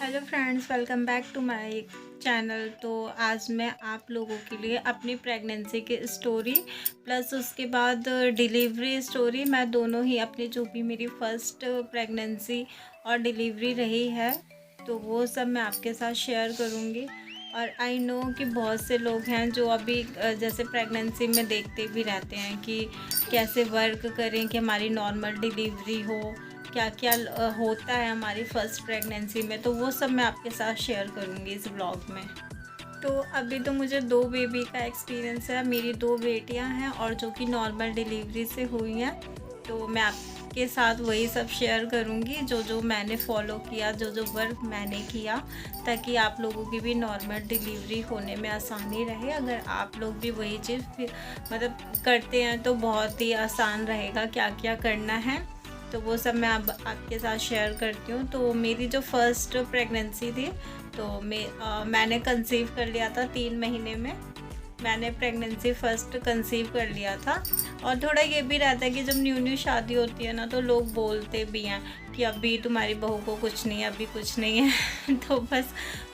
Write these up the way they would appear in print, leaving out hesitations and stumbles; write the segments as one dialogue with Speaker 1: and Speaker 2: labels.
Speaker 1: Hello friends, welcome back to my channel. तो आज मैं आप लोगों के लिए अपनी प्रेगनेंसी की स्टोरी प्लस उसके बाद डिलीवरी स्टोरी, मैं दोनों ही अपनी जो भी मेरी फ़र्स्ट प्रेगनेंसी और डिलीवरी रही है तो वो सब मैं आपके साथ शेयर करूँगी। और आई नो कि बहुत से लोग हैं जो अभी जैसे प्रेगनेंसी में देखते भी रहते हैं कि कैसे वर्क करें कि हमारी नॉर्मल डिलीवरी हो, क्या क्या होता है हमारी फ़र्स्ट प्रेगनेंसी में, तो वो सब मैं आपके साथ शेयर करूँगी इस ब्लॉग में। तो अभी तो मुझे 2 बेबी का एक्सपीरियंस है। मेरी 2 बेटियां हैं और जो कि नॉर्मल डिलीवरी से हुई हैं। तो मैं आपके साथ वही सब शेयर करूँगी जो जो मैंने फ़ॉलो किया, जो जो वर्क मैंने किया, ताकि आप लोगों की भी नॉर्मल डिलीवरी होने में आसानी रहे। अगर आप लोग भी वही चीज़ मतलब करते हैं तो बहुत ही आसान रहेगा क्या क्या करना है। तो वो सब मैं अब आपके साथ शेयर करती हूँ। तो मेरी जो फ़र्स्ट प्रेगनेंसी थी तो मैंने कंसीव कर लिया था 3 महीने में। मैंने प्रेगनेंसी फ़र्स्ट कंसीव कर लिया था। और थोड़ा ये भी रहता है कि जब न्यू न्यू शादी होती है ना तो लोग बोलते भी हैं कि अभी तुम्हारी बहू को कुछ नहीं है, अभी कुछ नहीं है तो बस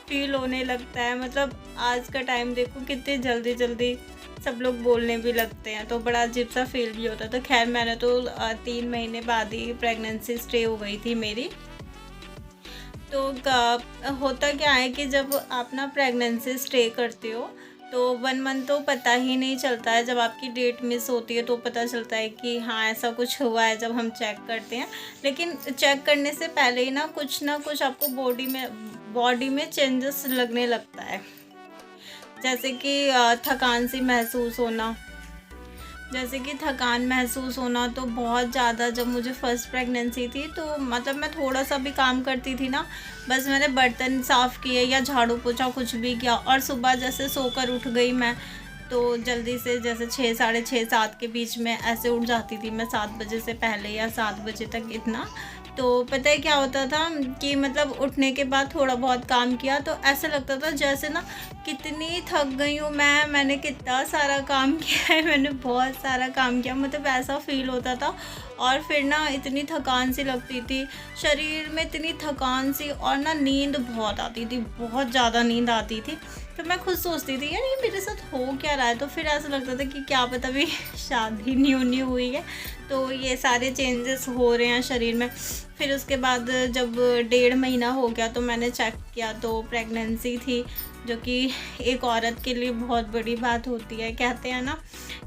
Speaker 1: फील होने लगता है। मतलब आज का टाइम देखो कितनी जल्दी जल्दी सब लोग बोलने भी लगते हैं, तो बड़ा अजीब सा फील भी होता है। तो खैर मैंने तो 3 महीने बाद ही प्रेगनेंसी स्टे हो गई थी मेरी। तो होता क्या है कि जब आप ना प्रेगनेंसी स्टे करते हो तो 1 मंथ तो पता ही नहीं चलता है। जब आपकी डेट मिस होती है तो पता चलता है कि हाँ ऐसा कुछ हुआ है जब हम चेक करते हैं। लेकिन चेक करने से पहले ही ना कुछ आपको बॉडी में चेंजेस लगने लगता है। जैसे कि थकान महसूस होना तो बहुत ज़्यादा। जब मुझे फ़र्स्ट प्रेगनेंसी थी तो मतलब मैं थोड़ा सा भी काम करती थी ना, बस मैंने बर्तन साफ़ किए या झाड़ू पोछा कुछ भी किया और सुबह जैसे सोकर उठ गई मैं तो जल्दी से जैसे 6 साढ़े 6 7 के बीच में ऐसे उठ जाती थी मैं, 7 बजे से पहले या 7 बजे तक इतना। तो पता है क्या होता था कि मतलब उठने के बाद थोड़ा बहुत काम किया तो ऐसा लगता था जैसे ना कितनी थक गई हूँ मैंने कितना सारा काम किया है, मैंने बहुत सारा काम किया, मतलब ऐसा फ़ील होता था। और फिर ना इतनी थकान सी लगती थी शरीर में, इतनी थकान सी, और ना नींद बहुत आती थी, बहुत ज़्यादा नींद आती थी। तो मैं खुद सोचती थी यार ये मेरे साथ हो क्या रहा है। तो फिर ऐसा लगता था कि क्या पता भी शादी न्यू हुई है तो ये सारे चेंजेस हो रहे हैं शरीर में। फिर उसके बाद जब 1.5 महीना हो गया तो मैंने चेक किया तो प्रेगनेंसी थी, जो कि एक औरत के लिए बहुत बड़ी बात होती है। कहते हैं ना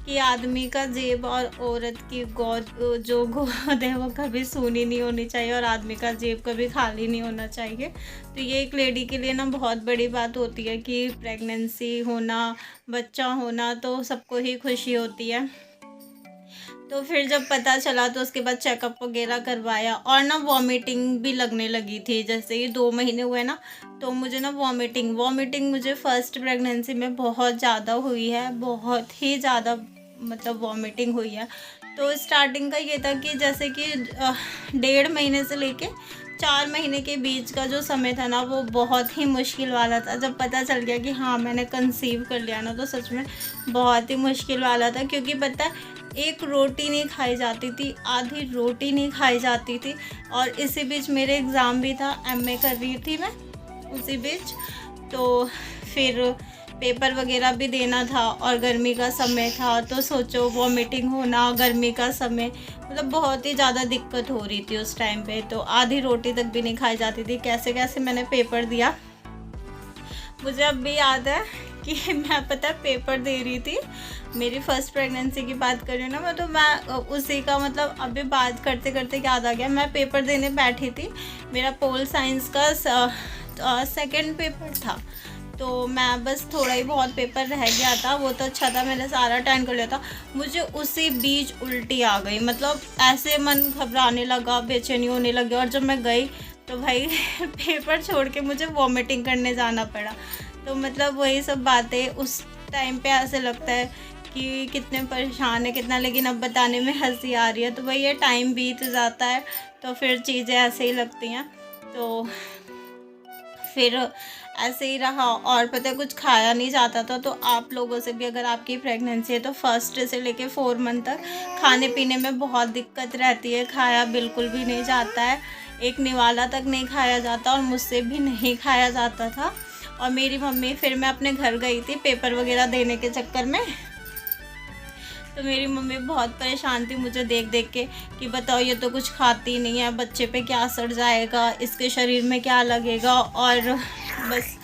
Speaker 1: कि आदमी का जेब और औरत की गोद है वो कभी सूनी नहीं होनी चाहिए और आदमी का जेब कभी खाली नहीं होना चाहिए। तो ये एक लेडी के लिए ना बहुत बड़ी बात होती है कि प्रेगनेंसी होना, बच्चा होना, तो सबको ही खुशी होती है। तो फिर जब पता चला तो उसके बाद चेकअप वगैरह करवाया और ना वॉमिटिंग भी लगने लगी थी। जैसे ही 2 महीने हुए ना तो मुझे ना वॉमिटिंग मुझे फ़र्स्ट प्रेगनेंसी में बहुत ज़्यादा हुई है, बहुत ही ज़्यादा, मतलब वॉमिटिंग हुई है। तो स्टार्टिंग का ये था कि जैसे कि 1.5 महीने से लेके 4 महीने के बीच का जो समय था ना वो बहुत ही मुश्किल वाला था। जब पता चल गया कि हाँ मैंने कंसीव कर लिया ना तो सच में बहुत ही मुश्किल वाला था, क्योंकि पता है एक रोटी नहीं खाई जाती थी, आधी रोटी नहीं खाई जाती थी। और इसी बीच मेरे एग्ज़ाम भी था, एमए कर रही थी मैं उसी बीच। तो फिर पेपर वगैरह भी देना था और गर्मी का समय था, तो सोचो वॉमिटिंग होना, गर्मी का समय, मतलब बहुत ही ज़्यादा दिक्कत हो रही थी उस टाइम पे। तो आधी रोटी तक भी नहीं खाई जाती थी। कैसे कैसे मैंने पेपर दिया मुझे अब भी याद है कि मैं पता पेपर दे रही थी, मेरी फ़र्स्ट प्रेगनेंसी की बात कर रही हूँ ना मैं, तो मैं उसी का मतलब अभी बात करते करते याद आ गया। मैं पेपर देने बैठी थी, मेरा पोल साइंस का सेकंड पेपर था। तो मैं बस थोड़ा ही बहुत पेपर रह गया था, वो तो अच्छा था मैंने सारा अटेंड कर लिया था। मुझे उसी बीच उल्टी आ गई, मतलब ऐसे मन घबराने लगा, बेचैनी होने लगी। और जब मैं गई तो भाई पेपर छोड़ के मुझे वॉमिटिंग करने जाना पड़ा। तो मतलब वही सब बातें उस टाइम पे ऐसे लगता है कि कितने परेशान है कितना, लेकिन अब बताने में हंसी आ रही है। तो वही ये टाइम बीत जाता है तो फिर चीज़ें ऐसे ही लगती हैं। तो फिर ऐसे ही रहा और पता है कुछ खाया नहीं जाता था। तो आप लोगों से भी अगर आपकी प्रेगनेंसी है तो फर्स्ट से लेके 4 मंथ तक खाने पीने में बहुत दिक्कत रहती है, खाया बिल्कुल भी नहीं जाता है। एक निवाला तक नहीं खाया जाता और मुझसे भी नहीं खाया जाता था। और मेरी मम्मी, फिर मैं अपने घर गई थी पेपर वगैरह देने के चक्कर में, तो मेरी मम्मी बहुत परेशान थी मुझे देख देख के कि बताओ ये तो कुछ खाती नहीं है, बच्चे पे क्या असर जाएगा, इसके शरीर में क्या लगेगा। और बस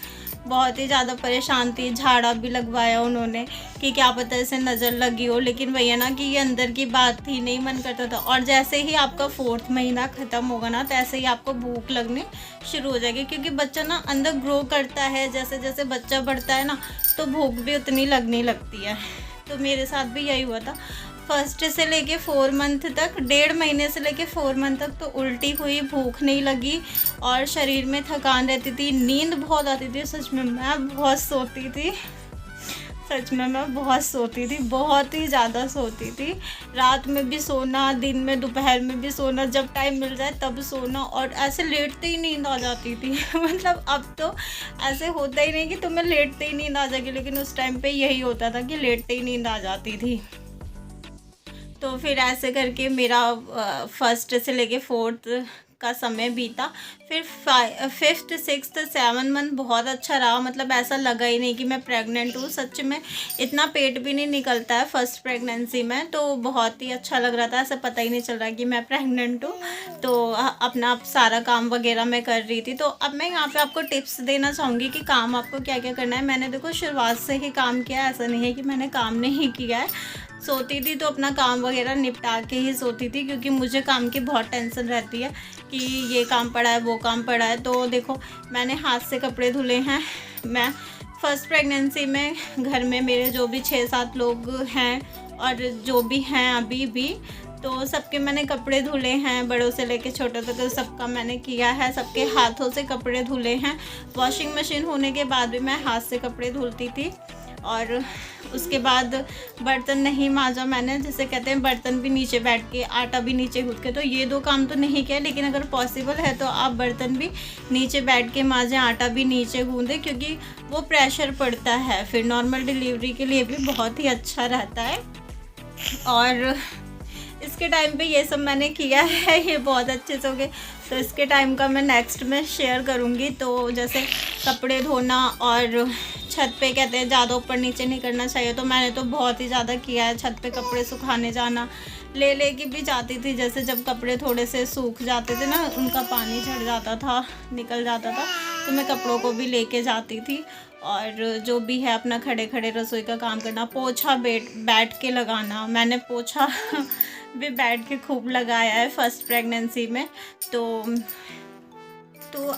Speaker 1: बहुत ही ज़्यादा परेशान थी। झाड़ा भी लगवाया उन्होंने कि क्या पता इसे नज़र लगी हो, लेकिन भैया ना कि ये अंदर की बात थी, नहीं मन करता था। और जैसे ही आपका 4th महीना ख़त्म होगा ना, तैसे ही आपको भूख लगनी शुरू हो जाएगी, क्योंकि बच्चा ना अंदर ग्रो करता है, जैसे जैसे बच्चा बढ़ता है ना, तो भूख भी उतनी लगने लगती है। तो मेरे साथ भी यही हुआ था। फर्स्ट से लेके 4 मंथ तक, 1.5 महीने से लेके 4 मंथ तक तो उल्टी हुई, भूख नहीं लगी और शरीर में थकान रहती थी, नींद बहुत आती थी। सच में मैं बहुत सोती थी, सच में मैं बहुत सोती थी, बहुत ही ज़्यादा सोती थी। रात में भी सोना, दिन में दोपहर में भी सोना, जब टाइम मिल जाए तब सोना, और ऐसे लेटते ही नींद आ जाती थी। मतलब अब तो ऐसे होता ही नहीं कि तुम्हें लेटते ही नींद आ जाएगी, लेकिन उस टाइम पे यही होता था कि लेटते ही नींद आ जाती थी। तो फिर ऐसे करके मेरा 1st से लेके 4th का समय बीता। फिर 5th 6th 7 मंथ बहुत अच्छा रहा, मतलब ऐसा लगा ही नहीं कि मैं प्रेग्नेंट हूँ। सच में इतना पेट भी नहीं निकलता है फर्स्ट प्रेगनेंसी में, तो बहुत ही अच्छा लग रहा था, ऐसा पता ही नहीं चल रहा कि मैं प्रेग्नेंट हूँ। तो अपना सारा काम वगैरह मैं कर रही थी। तो अब मैं यहाँ पे आपको टिप्स देना चाहूँगी कि काम आपको क्या क्या करना है। मैंने देखो शुरुआत से ही काम किया, ऐसा नहीं है कि मैंने काम नहीं किया है। सोती थी तो अपना काम वगैरह निपटा के ही सोती थी, क्योंकि मुझे काम की बहुत टेंशन रहती है कि ये काम पड़ा है, वो काम पड़ा है। तो देखो मैंने हाथ से कपड़े धुले हैं। मैं फर्स्ट प्रेगनेंसी में घर में मेरे जो भी 6-7 लोग हैं और जो भी हैं अभी भी, तो सबके मैंने कपड़े धुले हैं, बड़ों से लेके छोटों तक तो सबका मैंने किया है, सबके हाथों से कपड़े धुले हैं। वॉशिंग मशीन होने के बाद भी मैं हाथ से कपड़े धुलती थी। और उसके बाद बर्तन नहीं मांजा मैंने, जैसे कहते हैं बर्तन भी नीचे बैठ के, आटा भी नीचे गूँथ के। तो ये 2 काम तो नहीं किया, लेकिन अगर पॉसिबल है तो आप बर्तन भी नीचे बैठ के मांजें, आटा भी नीचे गूँधें, क्योंकि वो प्रेशर पड़ता है, फिर नॉर्मल डिलीवरी के लिए भी बहुत ही अच्छा रहता है। और इसके टाइम पे ये सब मैंने किया है, ये बहुत अच्छे से हो गए। तो इसके टाइम का मैं नेक्स्ट में शेयर करूँगी। तो जैसे कपड़े धोना, और छत पे कहते हैं ज़्यादा ऊपर नीचे नहीं करना चाहिए, तो मैंने तो बहुत ही ज़्यादा किया है। छत पे कपड़े सुखाने जाना, ले के भी जाती थी, जैसे जब कपड़े थोड़े से सूख जाते थे ना, उनका पानी झड़ जाता था, निकल जाता था, तो मैं कपड़ों को भी लेके जाती थी। और जो भी है अपना खड़े खड़े रसोई का काम करना, पोछा बैठ के लगाना। मैंने पोछा भी बैठ के खूब लगाया है फर्स्ट प्रेगनेंसी में। तो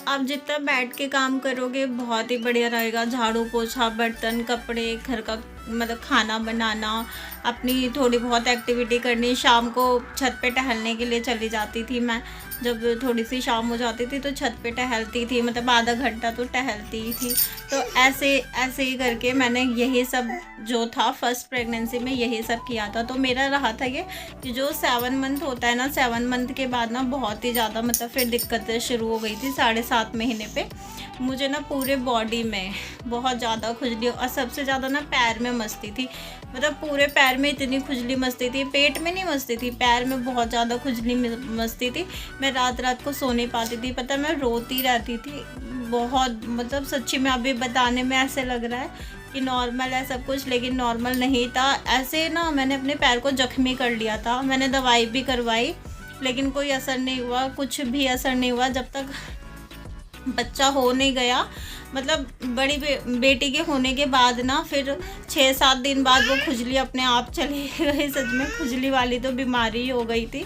Speaker 1: आप जितना बैठ के काम करोगे बहुत ही बढ़िया रहेगा। झाड़ू पोछा, बर्तन, कपड़े, घर का मतलब खाना बनाना, अपनी थोड़ी बहुत एक्टिविटी करनी। शाम को छत पे टहलने के लिए चली जाती थी मैं, जब थोड़ी सी शाम हो जाती थी तो छत पे टहलती थी, मतलब आधा घंटा तो टहलती ही थी। तो ऐसे ही करके मैंने यही सब जो था फर्स्ट प्रेगनेंसी में यही सब किया था। तो मेरा रहा था ये कि जो 7 मंथ होता है ना, 7 मंथ के बाद ना बहुत ही ज़्यादा मतलब फिर दिक्कतें शुरू हो गई थी। 7.5 महीने पे मुझे ना पूरे बॉडी में बहुत ज़्यादा खुजली, और सबसे ज़्यादा ना पैर में मस्ती थी। मतलब पूरे पैर में इतनी खुजली मस्ती थी, पेट में नहीं मस्ती थी, पैर में बहुत ज़्यादा खुजली मस्ती थी। मैं रात को सो नहीं पाती थी, पता मैं रोती रहती थी बहुत। मतलब सच्ची में अभी बताने में ऐसे लग रहा है कि नॉर्मल है सब कुछ, लेकिन नॉर्मल नहीं था। ऐसे ना मैंने अपने पैर को जख्मी कर लिया था। मैंने दवाई भी करवाई, लेकिन कोई असर नहीं हुआ, कुछ भी असर नहीं हुआ जब तक बच्चा हो नहीं गया। मतलब बड़ी बेटी के होने के बाद ना फिर 6-7 दिन बाद वो खुजली अपने आप चली गई। सच में खुजली वाली तो बीमारी हो गई थी,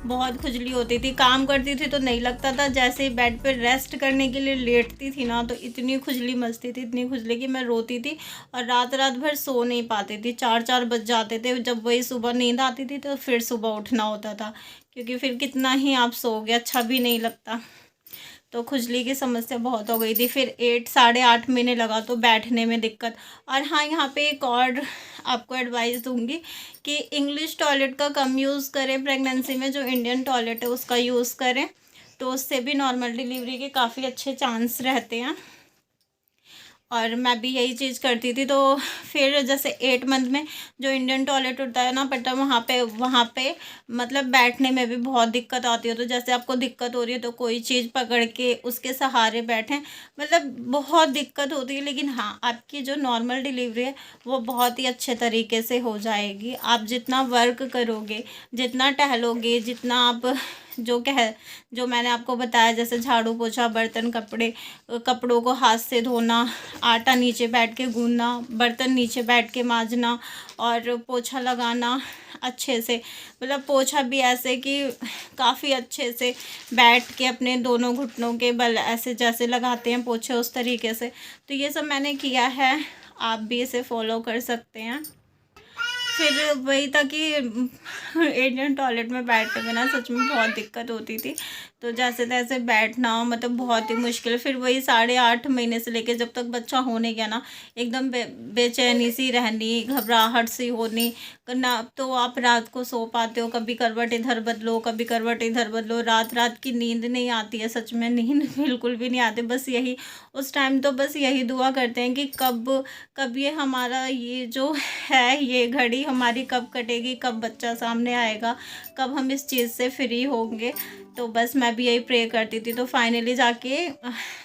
Speaker 1: बहुत खुजली होती थी। काम करती थी तो नहीं लगता था, जैसे ही बेड पे रेस्ट करने के लिए लेटती थी ना, तो इतनी खुजली मचती थी, इतनी खुजली कि मैं रोती थी और रात भर सो नहीं पाती थी। 4 बज जाते थे। जब वही सुबह नींद आती थी तो फिर सुबह उठना होता था, क्योंकि फिर कितना ही आप सोओगे, अच्छा भी नहीं लगता। तो खुजली की समस्या बहुत हो गई थी। फिर 8-8.5 महीने लगा तो बैठने में दिक्कत। और हाँ, यहाँ पे एक और आपको एडवाइस दूंगी कि इंग्लिश टॉयलेट का कम यूज़ करें प्रेगनेंसी में, जो इंडियन टॉयलेट है उसका यूज़ करें, तो उससे भी नॉर्मल डिलीवरी के काफ़ी अच्छे चांस रहते हैं। और मैं भी यही चीज़ करती थी। तो फिर जैसे 8 मंथ में जो इंडियन टॉयलेट होता है ना, बट वहाँ पे मतलब बैठने में भी बहुत दिक्कत आती है। तो जैसे आपको दिक्कत हो रही है तो कोई चीज़ पकड़ के उसके सहारे बैठें, मतलब बहुत दिक्कत होती है। लेकिन हाँ, आपकी जो नॉर्मल डिलीवरी है वो बहुत ही अच्छे तरीके से हो जाएगी। आप जितना वर्क करोगे, जितना टहलोगे, जितना आप जो कह जो मैंने आपको बताया, जैसे झाड़ू पोछा, बर्तन, कपड़ों को हाथ से धोना, आटा नीचे बैठ के गूंदना, बर्तन नीचे बैठ के मांजना, और पोछा लगाना अच्छे से, मतलब पोछा भी ऐसे कि काफ़ी अच्छे से बैठ के अपने दोनों घुटनों के बल ऐसे जैसे लगाते हैं पोछे, उस तरीके से। तो ये सब मैंने किया है, आप भी इसे फॉलो कर सकते हैं। फिर वही था कि इंडियन टॉयलेट में बैठने में ना सच में बहुत दिक्कत होती थी। तो जैसे तैसे बैठना मतलब बहुत ही मुश्किल। फिर वही 8.5 महीने से लेके जब तक बच्चा होने गया ना, एकदम बेचैनी सी रहनी, घबराहट सी होनी ना। तो आप रात को सो पाते हो, कभी करवट इधर बदलो, कभी करवट इधर बदलो, रात रात की नींद नहीं आती है, सच में नींद बिल्कुल भी नहीं आती। बस यही उस टाइम तो बस यही दुआ करते हैं कि कब ये हमारा ये जो है ये घड़ी हमारी कब कटेगी, कब बच्चा सामने आएगा, कब हम इस चीज़ से फ्री होंगे। तो बस मैं भी यही प्रे करती थी। तो फाइनली जाके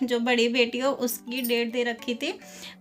Speaker 1: जो बड़ी बेटी हो उसकी डेट दे रखी थी,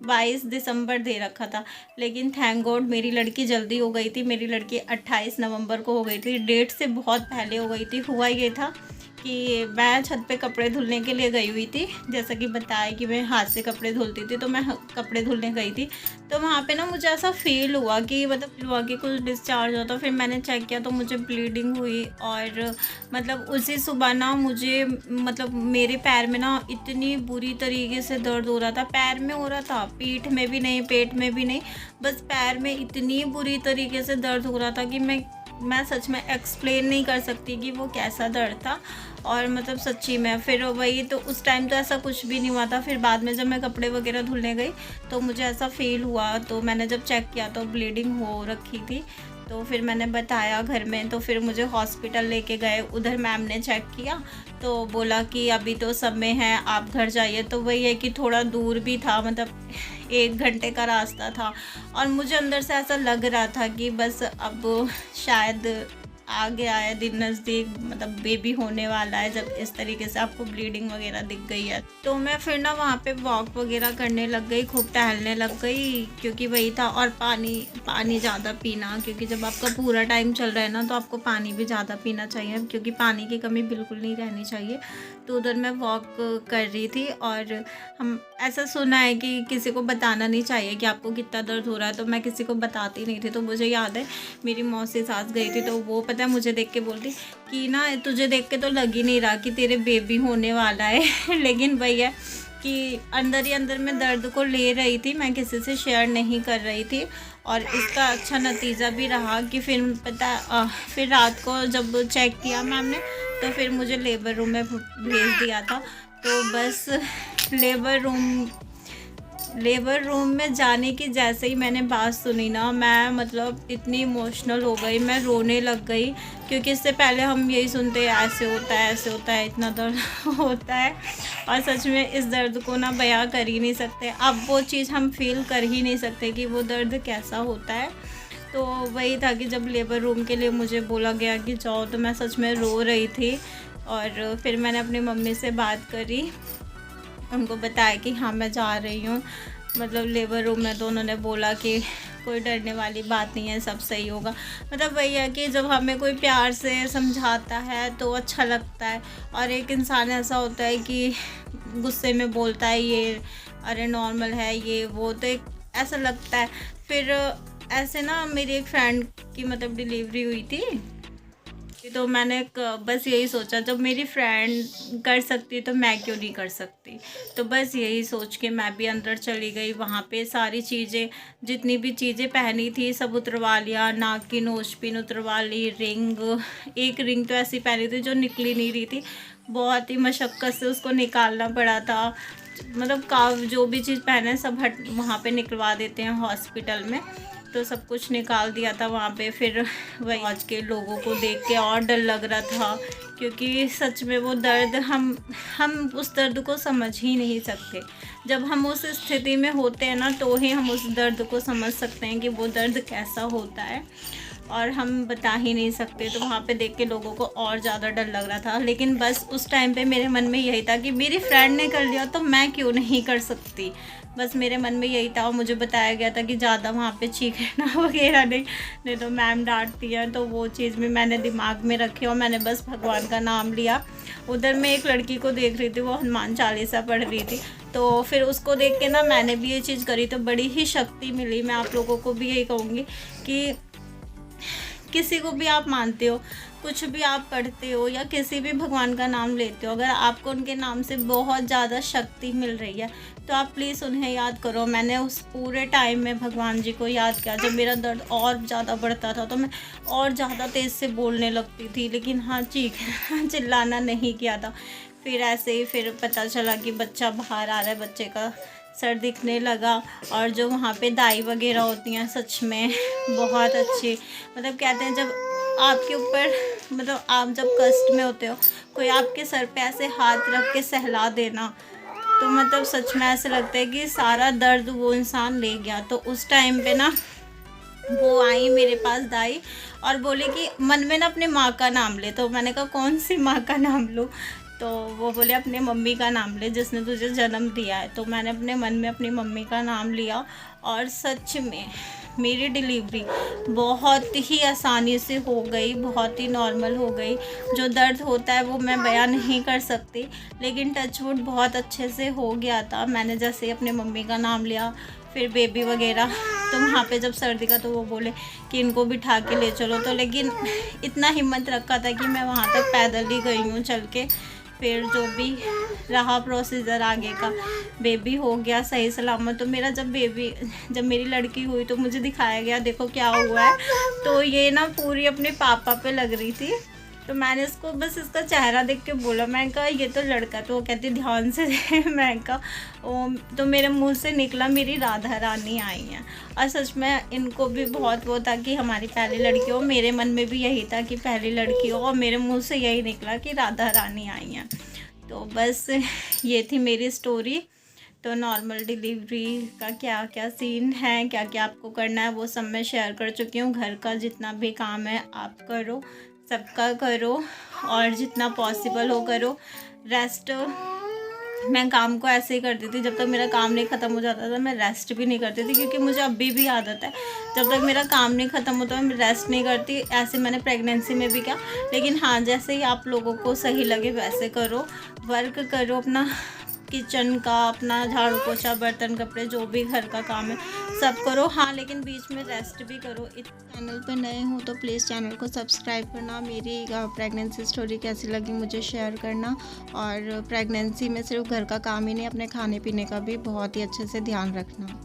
Speaker 1: 22 दिसंबर दे रखा था। लेकिन थैंक गॉड मेरी लड़की जल्दी हो गई थी। मेरी लड़की 28 नवंबर को हो गई थी, डेट से बहुत पहले हो गई थी। हुआ ये था कि मैं छत पे कपड़े धुलने के लिए गई हुई थी, जैसा कि बताया कि मैं हाथ से कपड़े धुलती थी। तो मैं कपड़े धुलने गई थी, तो वहाँ पे ना मुझे ऐसा फील हुआ कि कुछ डिस्चार्ज होता। फिर मैंने चेक किया तो मुझे ब्लीडिंग हुई। और मतलब उसी सुबह ना मुझे मतलब मेरे पैर में ना इतनी बुरी तरीके से दर्द हो रहा था। पैर में हो रहा था, पीठ में भी नहीं, पेट में भी नहीं, बस पैर में इतनी बुरी तरीके से दर्द हो रहा था कि मैं सच में एक्सप्लेन नहीं कर सकती कि वो कैसा दर्द था। और मतलब सच्ची में फिर वही, तो उस टाइम तो ऐसा कुछ भी नहीं हुआ था। फिर बाद में जब मैं कपड़े वगैरह धुलने गई तो मुझे ऐसा फील हुआ। तो मैंने जब चेक किया तो ब्लीडिंग हो रखी थी। तो फिर मैंने बताया घर में, तो फिर मुझे हॉस्पिटल लेके गए। उधर मैम ने चेक किया तो बोला कि अभी तो समय है, आप घर जाइए। तो वही है कि थोड़ा दूर भी था, मतलब 1 घंटे का रास्ता था। और मुझे अंदर से ऐसा लग रहा था कि बस अब शायद आ गया है दिन नज़दीक, मतलब बेबी होने वाला है, जब इस तरीके से आपको ब्लीडिंग वगैरह दिख गई है। तो मैं फिर ना वहाँ पे वॉक वगैरह करने लग गई, खूब टहलने लग गई, क्योंकि वही था। और पानी ज़्यादा पीना, क्योंकि जब आपका पूरा टाइम चल रहा है ना तो आपको पानी भी ज़्यादा पीना चाहिए, क्योंकि पानी की कमी बिल्कुल नहीं रहनी चाहिए। तो उधर मैं वॉक कर रही थी। और हम ऐसा सुना है कि किसी को बताना नहीं चाहिए कि आपको कितना दर्द हो रहा है, तो मैं किसी को बताती नहीं थी। तो मुझे याद है मेरी मौसी सास गई थी, तो वो पता है मुझे देख के बोलती कि ना तुझे देख के तो लग ही नहीं रहा कि तेरे बेबी होने वाला है। लेकिन वही है कि अंदर ही अंदर मैं दर्द को ले रही थी, मैं किसी से शेयर नहीं कर रही थी। और इसका अच्छा नतीजा भी रहा कि फिर रात को जब चेक किया मैम ने तो फिर मुझे लेबर रूम में भेज दिया था। तो बस लेबर रूम में जाने की जैसे ही मैंने बात सुनी ना, मैं मतलब इतनी इमोशनल हो गई, मैं रोने लग गई। क्योंकि इससे पहले हम यही सुनते हैं ऐसे होता है, इतना दर्द होता है। और सच में इस दर्द को ना बयां कर ही नहीं सकते, अब वो चीज़ हम फील कर ही नहीं सकते कि वो दर्द कैसा होता है। तो वही था कि जब लेबर रूम के लिए मुझे बोला गया कि जाओ, तो मैं सच में रो रही थी। और फिर मैंने अपनी मम्मी से बात करी, उनको बताया कि हाँ मैं जा रही हूँ मतलब लेबर रूम में। तो उन्होंने बोला कि कोई डरने वाली बात नहीं है, सब सही होगा। मतलब वही है कि जब हमें कोई प्यार से समझाता है तो अच्छा लगता है। और एक इंसान ऐसा होता है कि गुस्से में बोलता है ये अरे नॉर्मल है ये वो, तो एक ऐसा लगता है। फिर ऐसे ना मेरी एक फ्रेंड की मतलब डिलीवरी हुई थी, तो मैंने बस यही सोचा जब मेरी फ्रेंड कर सकती तो मैं क्यों नहीं कर सकती। तो बस यही सोच के मैं भी अंदर चली गई। वहाँ पे सारी चीज़ें, जितनी भी चीज़ें पहनी थी सब उतरवा लिया, नाक की नोज़पिन उतरवा ली, एक रिंग तो ऐसी पहनी थी जो निकली नहीं रही थी, बहुत ही मशक्क़त से उसको निकालना पड़ा था। मतलब जो भी चीज़ पहने सब वहाँ पे निकलवा देते हैं हॉस्पिटल में, तो सब कुछ निकाल दिया था वहाँ पे। फिर वही आज के लोगों को देख के और डर लग रहा था क्योंकि सच में वो दर्द हम उस दर्द को समझ ही नहीं सकते। जब हम उस स्थिति में होते हैं ना तो ही हम उस दर्द को समझ सकते हैं कि वो दर्द कैसा होता है, और हम बता ही नहीं सकते। तो वहाँ पे देख के लोगों को और ज़्यादा डर लग रहा था, लेकिन बस उस टाइम पे मेरे मन में यही था कि मेरी फ्रेंड ने कर लिया तो मैं क्यों नहीं कर सकती। बस मेरे मन में यही था, और मुझे बताया गया था कि ज़्यादा वहाँ पे चीखना वगैरह नहीं तो मैम डांटती है। तो वो चीज़ भी मैंने दिमाग में रखी और मैंने बस भगवान का नाम लिया। उधर मैं एक लड़की को देख रही थी, वो हनुमान चालीसा पढ़ रही थी, तो फिर उसको देख के ना मैंने भी ये चीज़ करी, तो बड़ी ही शक्ति मिली। मैं आप लोगों को भी यही कहूँगी कि किसी को भी आप मानते हो, कुछ भी आप पढ़ते हो या किसी भी भगवान का नाम लेते हो, अगर आपको उनके नाम से बहुत ज़्यादा शक्ति मिल रही है तो आप प्लीज़ उन्हें याद करो। मैंने उस पूरे टाइम में भगवान जी को याद किया। जब मेरा दर्द और ज़्यादा बढ़ता था तो मैं और ज़्यादा तेज़ से बोलने लगती थी, लेकिन हाँ चीखना चिल्लाना नहीं किया था। फिर ऐसे ही फिर पता चला कि बच्चा बाहर आ रहा है, बच्चे का सर दिखने लगा। और जो वहाँ पे दाई वगैरह होती हैं सच में बहुत अच्छी, मतलब कहते हैं जब आपके ऊपर, मतलब आप जब कष्ट में होते हो, कोई आपके सर पे ऐसे हाथ रख के सहला देना, तो मतलब सच में ऐसे लगता है कि सारा दर्द वो इंसान ले गया। तो उस टाइम पे ना वो आई मेरे पास दाई और बोली कि मन में ना अपने माँ का नाम ले। तो मैंने कहा कौन सी माँ का नाम लूँ? तो वो बोले अपने मम्मी का नाम ले जिसने तुझे जन्म दिया है। तो मैंने अपने मन में अपनी मम्मी का नाम लिया और सच में मेरी डिलीवरी बहुत ही आसानी से हो गई, बहुत ही नॉर्मल हो गई। जो दर्द होता है वो मैं बयां नहीं कर सकती, लेकिन टचवुड बहुत अच्छे से हो गया था। मैंने जैसे ही अपने मम्मी का नाम लिया, फिर बेबी वगैरह, तो वहाँ पे जब सर्दी का तो वो बोले कि इनको बिठा के ले चलो। तो लेकिन इतना हिम्मत रखा था कि मैं वहाँ तक पैदल ही गई हूँ चल के। फिर जो भी रहा प्रोसीजर आगे का, बेबी हो गया सही सलामत। तो मेरा जब मेरी लड़की हुई तो मुझे दिखाया गया देखो क्या हुआ है। तो ये ना पूरी अपने पापा पे लग रही थी, तो मैंने इसको बस इसका चेहरा देख के बोला, मैंने कहा ये तो लड़का। तो वो कहती ध्यान से मैंने कहा तो मेरे मुंह से निकला मेरी राधा रानी आई हैं। और सच में इनको भी बहुत वो था कि हमारी पहली लड़की हो। मेरे मन में भी यही था कि पहली लड़की हो, और मेरे मुंह से यही निकला कि राधा रानी आई हैं। तो बस ये थी मेरी स्टोरी। तो नॉर्मल डिलीवरी का क्या क्या सीन है, क्या क्या आपको करना है, वो सब मैं शेयर कर चुकी हूँ। घर का जितना भी काम है आप करो, सबका करो, और जितना पॉसिबल हो करो। रेस्ट मैं काम को ऐसे ही करती थी, जब तक मेरा काम नहीं ख़त्म हो जाता था मैं रेस्ट भी नहीं करती थी, क्योंकि मुझे अभी भी आदत है जब तक मेरा काम नहीं ख़त्म होता मैं रेस्ट नहीं करती। ऐसे मैंने प्रेगनेंसी में भी किया। लेकिन हाँ, जैसे ही आप लोगों को सही लगे वैसे करो, वर्क करो अपना किचन का, अपना झाड़ू पोछा बर्तन कपड़े जो भी घर का काम है सब करो। हाँ, लेकिन बीच में रेस्ट भी करो। इस चैनल पे नए हो तो प्लीज़ चैनल को सब्सक्राइब करना। मेरी प्रेगनेंसी स्टोरी कैसी लगी मुझे शेयर करना। और प्रेगनेंसी में सिर्फ घर का काम ही नहीं, अपने खाने पीने का भी बहुत ही अच्छे से ध्यान रखना।